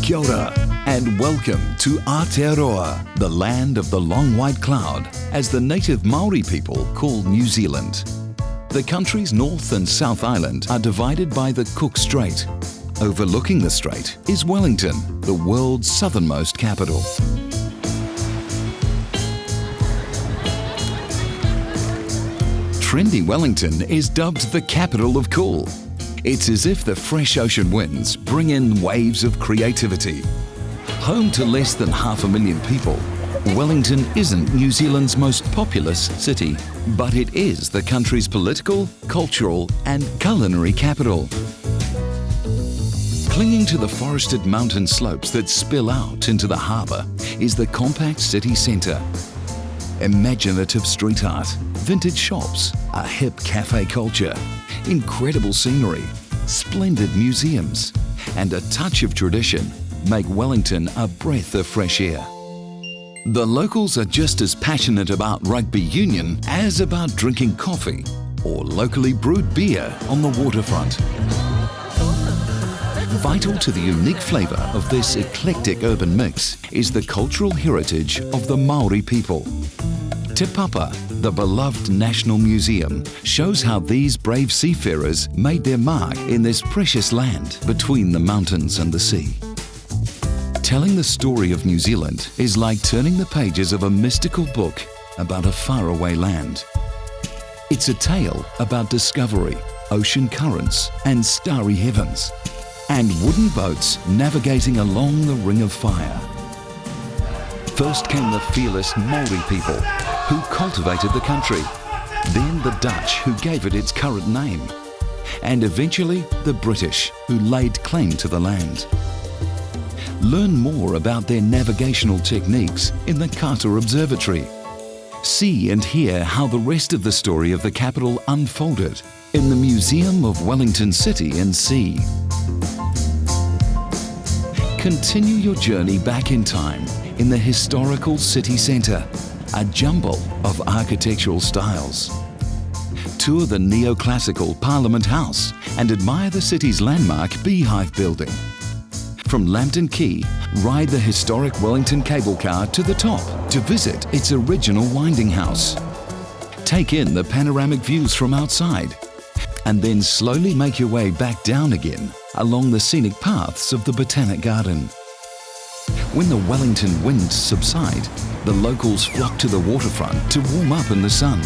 Kia ora, and welcome to Aotearoa, the land of the long white cloud, as the native Maori people call New Zealand. The country's North and South Island are divided by the Cook Strait. Overlooking the strait is Wellington, the world's southernmost capital. Trendy Wellington is dubbed the capital of cool. It's as if the fresh ocean winds bring in waves of creativity. Home to less than 500,000 people, Wellington isn't New Zealand's most populous city, but it is the country's political, cultural and culinary capital. Clinging to the forested mountain slopes that spill out into the harbour is the compact city centre. Imaginative street art, vintage shops, a hip cafe culture, incredible scenery, splendid museums, and a touch of tradition make Wellington a breath of fresh air. The locals are just as passionate about rugby union as about drinking coffee or locally brewed beer on the waterfront. Vital to the unique flavour of this eclectic urban mix is the cultural heritage of the Maori people. Te Papa, the beloved National Museum, shows how these brave seafarers made their mark in this precious land between the mountains and the sea. Telling the story of New Zealand is like turning the pages of a mystical book about a faraway land. It's a tale about discovery, ocean currents and starry heavens, and wooden boats navigating along the Ring of Fire. First came the fearless Maori people, who cultivated the country, then the Dutch, who gave it its current name, and eventually the British, who laid claim to the land. Learn more about their navigational techniques in the Carter Observatory. See and hear how the rest of the story of the capital unfolded in the Museum of Wellington City and Sea. Continue your journey back in time in the historical city centre, a jumble of architectural styles. Tour the neoclassical Parliament House and admire the city's landmark Beehive Building. From Lambton Quay, ride the historic Wellington cable car to the top to visit its original winding house. Take in the panoramic views from outside, and then slowly make your way back down again along the scenic paths of the Botanic Garden. When the Wellington winds subside, the locals flock to the waterfront to warm up in the sun.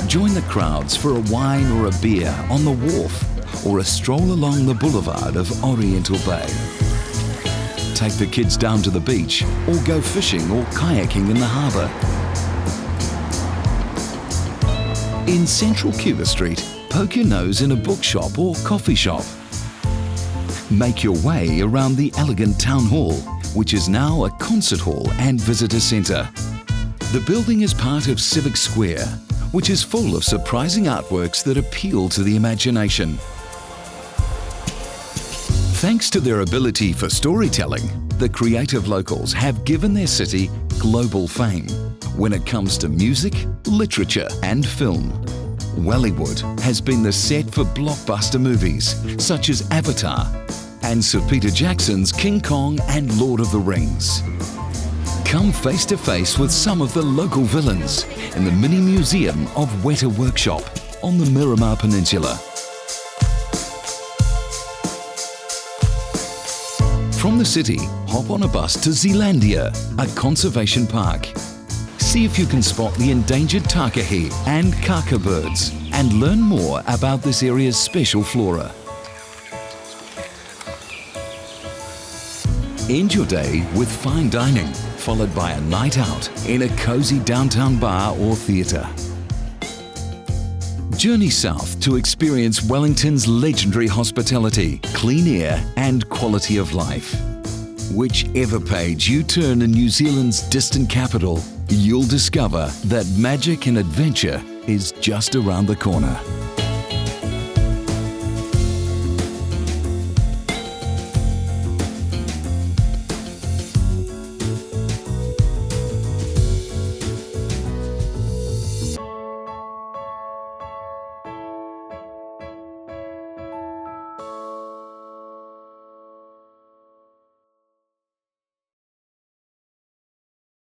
Join the crowds for a wine or a beer on the wharf or a stroll along the boulevard of Oriental Bay. Take the kids down to the beach or go fishing or kayaking in the harbour. In central Cuba Street, poke your nose in a bookshop or coffee shop. Make your way around the elegant town hall, which is now a concert hall and visitor centre. The building is part of Civic Square, which is full of surprising artworks that appeal to the imagination. Thanks to their ability for storytelling, the creative locals have given their city global fame when it comes to music, literature and film. Wellywood has been the set for blockbuster movies such as Avatar and Sir Peter Jackson's King Kong and Lord of the Rings. Come face to face with some of the local villains in the mini museum of Weta Workshop on the Miramar Peninsula. From the city, hop on a bus to Zealandia, a conservation park. See if you can spot the endangered takahe and kaka birds and learn more about this area's special flora. End your day with fine dining, followed by a night out in a cosy downtown bar or theatre. Journey south to experience Wellington's legendary hospitality, clean air and quality of life. Whichever page you turn in New Zealand's distant capital, you'll discover that magic and adventure is just around the corner.